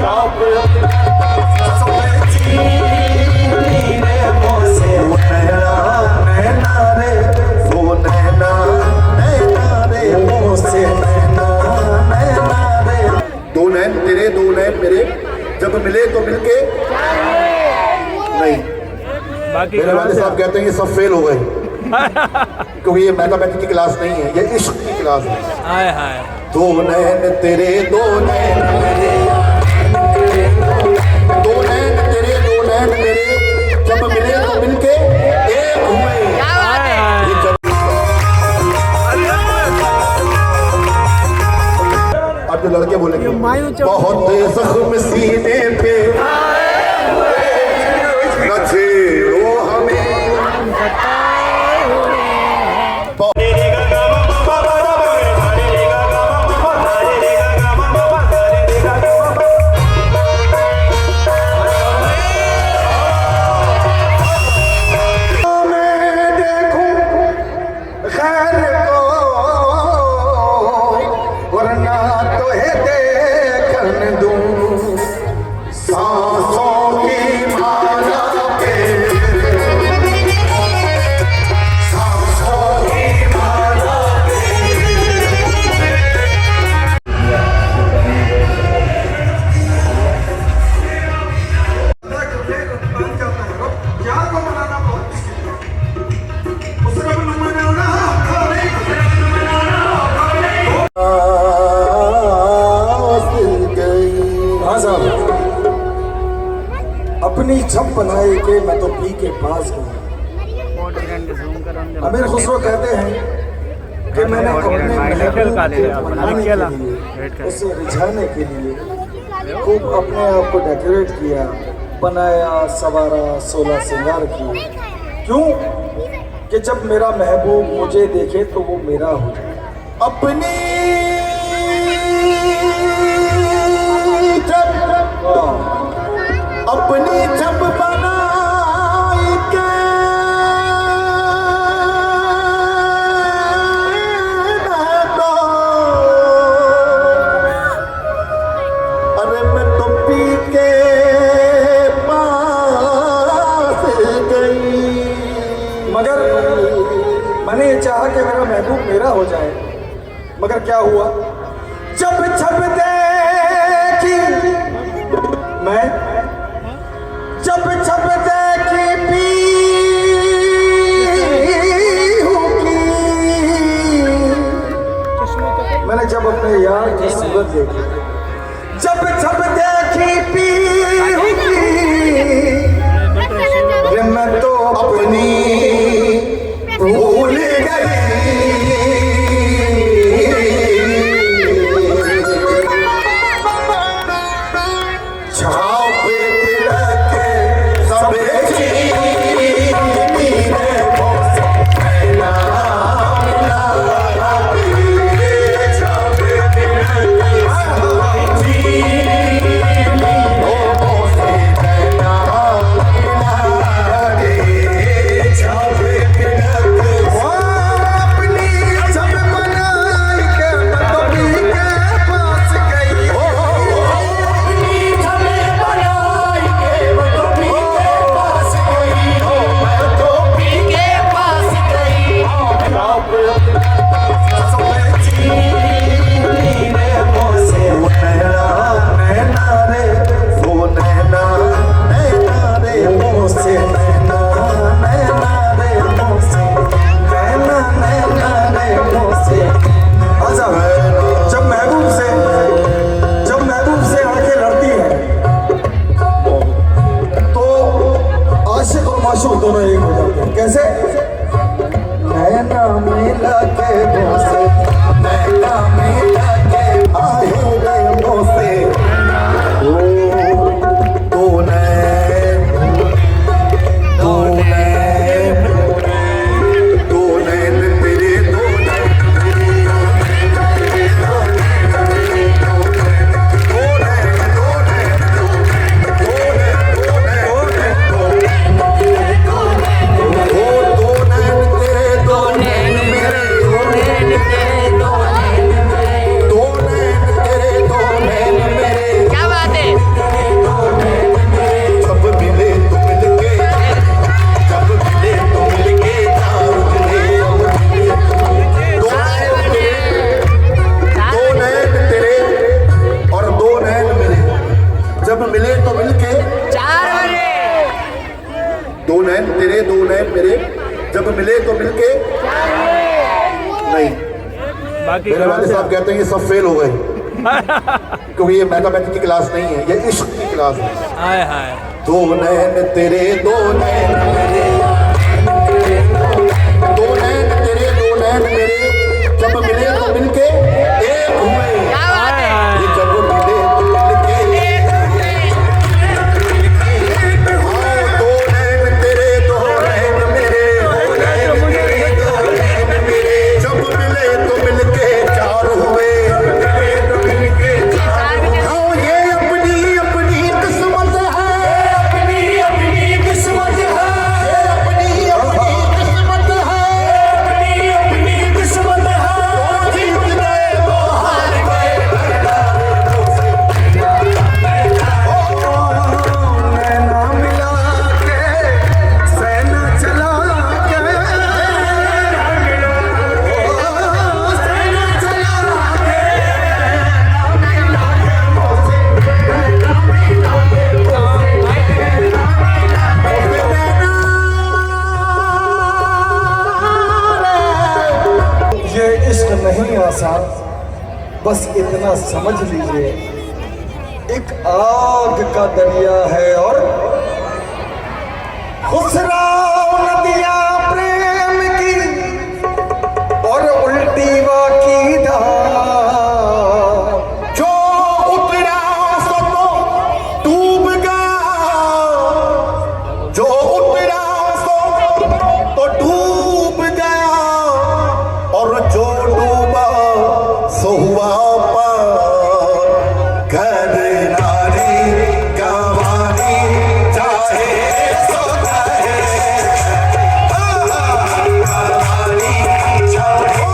दो नैन तेरे दो नैन मेरे जब मिले तो मिलके नहीं। मेरे वाले साहब कहते हैं ये सब फेल हो गए क्योंकि ये मैथमेटिक्स की क्लास नहीं है, ये इश्क की क्लास है। हाय हाय दो नैन तेरे दो नैन मेरे, दो नैन तेरे दो नैन मेरे जब मिले तो मिलके एक हुए। अब जो लड़के बोलेंगे बहुत जख्म सीने पे रचेरो हमें, अपनी छप बनाए के मैं तो पी के पास गया। अमीर खुसरो कहते हैं कि मैंने अपने महबूब के लिए, उसे रिझाने के लिए खूब अपने आप को डेकोरेट किया, बनाया, सवारा, 16 श्रृंगार किए। क्यों कि जब मेरा महबूब मुझे देखे तो वो मेरा हो जाए। अपनी अपनी छप बनाई के तो, अरे मैं तो पी के पास गई। मगर मैंने ये चाहा कि मेरा महबूब मेरा हो जाए, मगर क्या हुआ जब छप देखी मैं, जब छप देखी पी मैंने, जब अपने यार की सूरत देखी, जब छप देखी पी मैं तो अपनी भूल गई। छाव तेरे दो नैन मेरे जब मिले तो मिलके नहीं। मेरे वाले साहब कहते हैं ये सब फेल हो गए क्योंकि ये मैथमेटिक्स की क्लास नहीं है, ये इश्क की क्लास है। हाय हाय दो नैन तेरे दो नैन मेरे, दो नैन तेरे दो नैन मेरे जब मिले तो मिलके एक हुए। ये जब मिले तो मिलके दो नैन तेरे दो नैन मेरे, जब मिले तो मिलके चार हुए। नहीं आसान, बस इतना समझ लीजिए एक आग का दरिया है और खुसराव नदियां प्रेम की और उल्टी वाकी धार। जो उतरा सो डूब गया, जो उतरा तो डूब गया और जो डूबा सो हुआ पार। घर नारी गंवारी चाहे सो कहे, गंवारी चाहे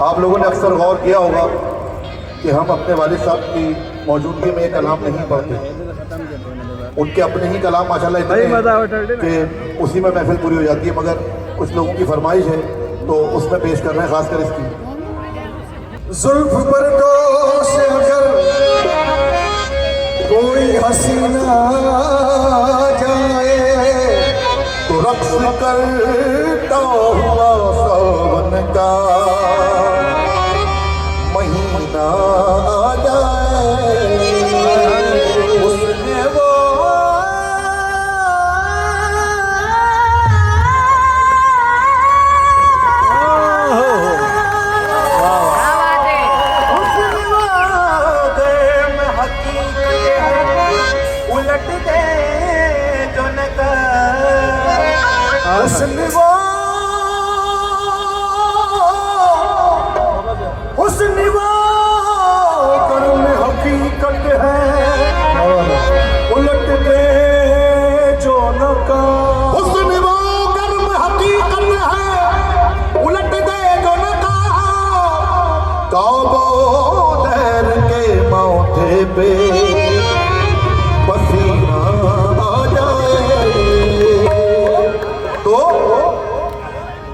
आप लोगों ने अक्सर गौर किया होगा कि हम अपने वालिद साहब की मौजूदगी में एक कलाम नहीं पढ़ते। उनके अपने ही कलाम माशाल्लाह इतने हैं कि उसी में महफिल पूरी हो जाती है, मगर कुछ लोगों की फरमाइश है तो उसमें पेश कर रहे हैं खासकर इसकी। जुल्फ पर दोष अगर कोई हसीना जाए तो रक्स करता हुआ सावन का महीना आ जाए, उसने वो उलट दे जो न हुस्न वो कर्म हकीकत है, उलट दे जो न का। हुस्न वो कर्म हकीकत है, उलट दे जो न का। काबो दहर के माथे पे पसीना आ जाए तो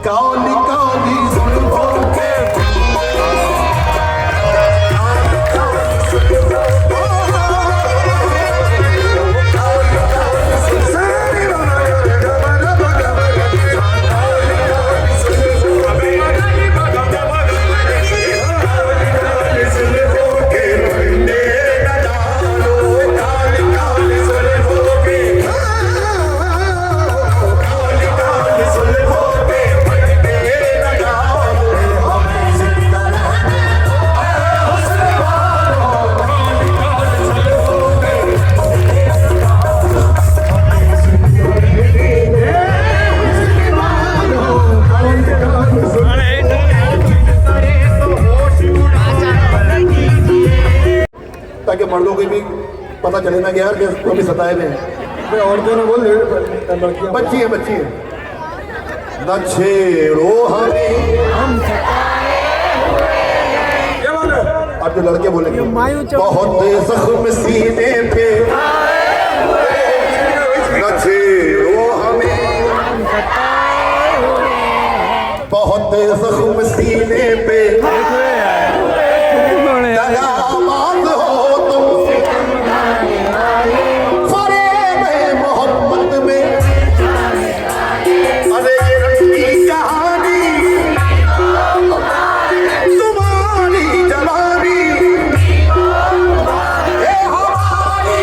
काली काली जुल्फों के मर्दों के भी पता चले ना कि यार कि तो भी सताए हुए हैं। औरतें ने बोल लड़कियां बच्ची है न छेड़ो हमें अब जो लड़के बोलेंगे बहुत जख्म सीने पे न छेड़ो हमें बहुत जख्म सीने पे दगाबाज हो तुम फरेब मोहब्बत में अरे ये रंगी कहानी तुम्हारी जवानी ये हमारी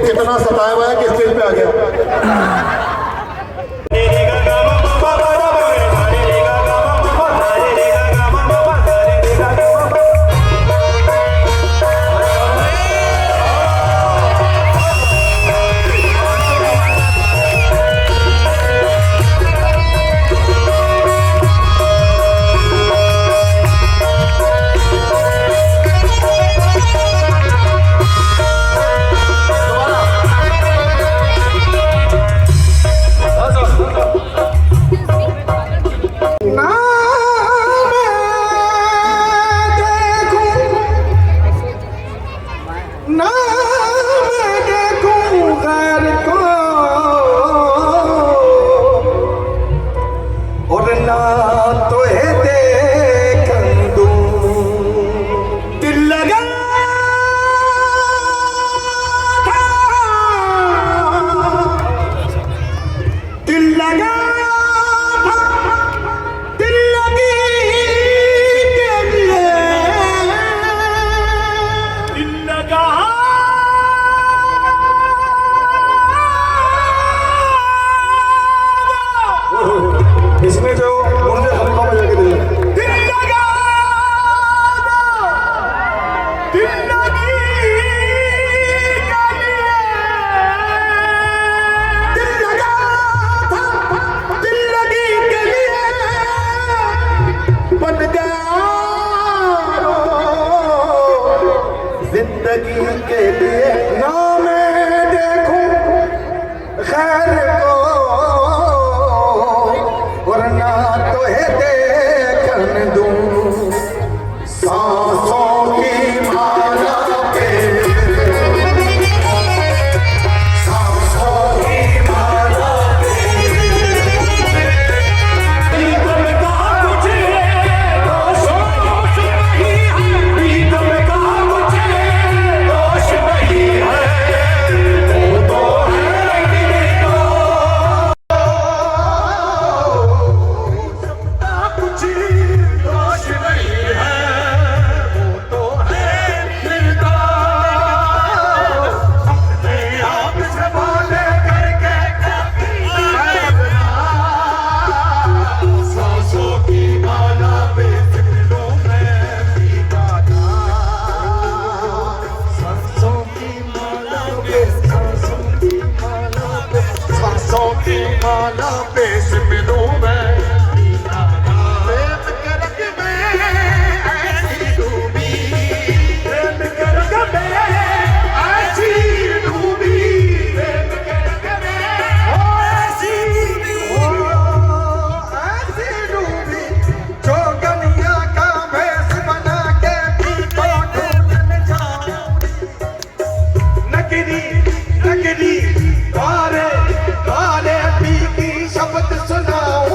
कितना सताया हुआ है कि स्टेज पे आ गया। इसमें जो मुझे हल्का बजा के दिया जिंदगी के लिए ना मैं देखूं खैर को वरना तो है देखन दूं सांसों की माला पे सांसों की माला पे माला पेश मिलूं मैं प्रेम के रंग में ऐसी डूबी प्रेम के रंग में ऐसी डूबी प्रेम के रंग में ऐसी डूबी जो गनिया का भेष बना के पीको ढूंढन जाऊं नगरी नगरी कारे काले पी की शब्द सुनाऊं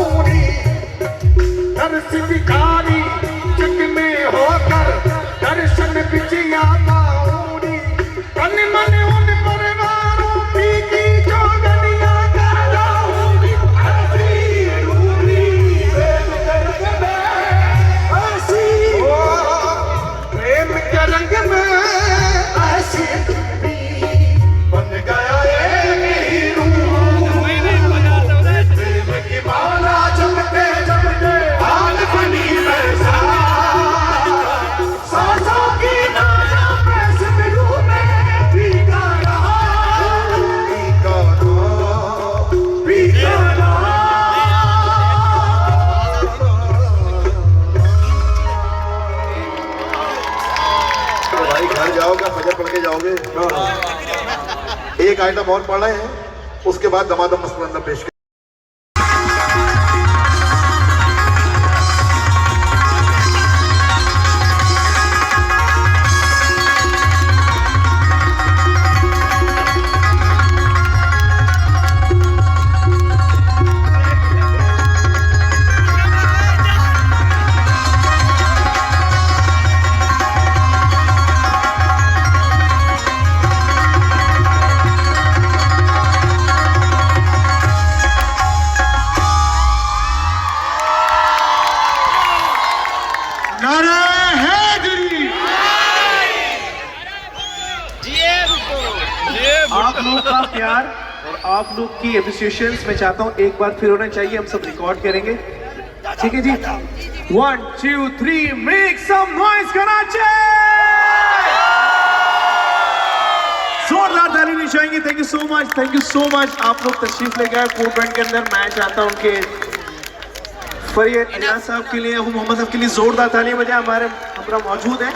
एक आइटम और पढ़ रहे हैं, उसके बाद दमादम मस्तमंदा पेश करें। आप लोग का प्यार और आप लोग की एप्रिसिएशन मैं चाहता हूं एक बार फिर होना चाहिए। हम सब रिकॉर्ड करेंगे, ठीक है जी। 1 2 3 मेक सम नॉइज कराची। जोरदार ताली नहीं चाहिए। Thank you so much, thank you so much. आप लोग तशरीफ लेके आए कोर्ट बैंड के अंदर। मैं चाहता हूं उनके फरीद नियाज साहब के लिए, मोहम्मद साहब के लिए जोरदार ताली बजाएं। हमारा मौजूद है।